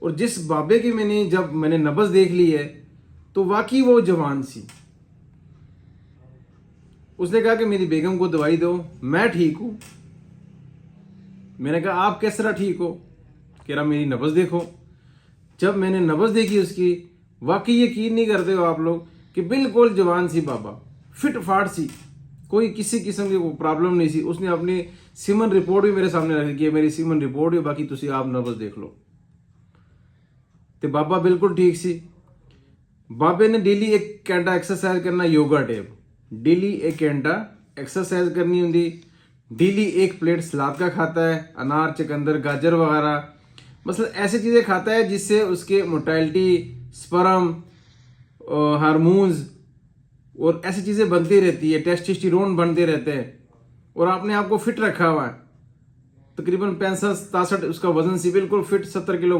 और जिस बाबे की जब मैंने नब्ज़ देख ली है तो वाकई वो जवान सी। उसने कहा कि मेरी बेगम को दवाई दो, मैं ठीक हूँ। मैंने कहा आप किस तरह ठीक हो? कह रहा मेरी नब्ज़ देखो। जब मैंने नब्ज़ देखी उसकी, वाकई यकीन नहीं करते हो आप लोग कि बिल्कुल जवान सी बाबा, फिट फाट सी, कोई किसी किस्म की प्रॉब्लम नहीं सी। उसने अपनी सीमन रिपोर्ट भी मेरे सामने रख दी है, मेरी सीमन रिपोर्ट है, बाकी तुसी आप नब्ज़ देख लो। तो बाबा बिल्कुल ठीक सी। बाबे ने डेली 1 घंटा एक्सरसाइज करना, योगा टेप डेली 1 घंटा एक्सरसाइज करनी होंगी। डेली 1 प्लेट सलाद का खाता है, अनार, चुकंदर, गाजर वगैरह, मतलब ऐसी चीज़ें खाता है जिससे उसके मोटालिटी, स्पर्म, हार्मोन्स और ऐसी चीज़ें बनती रहती है, टेस्टोस्टेरोन बनते रहते हैं और आपने आपको फिट रखा हुआ है। तकरीबन 65-67 उसका वजन सी, बिल्कुल फिट, 70 किलो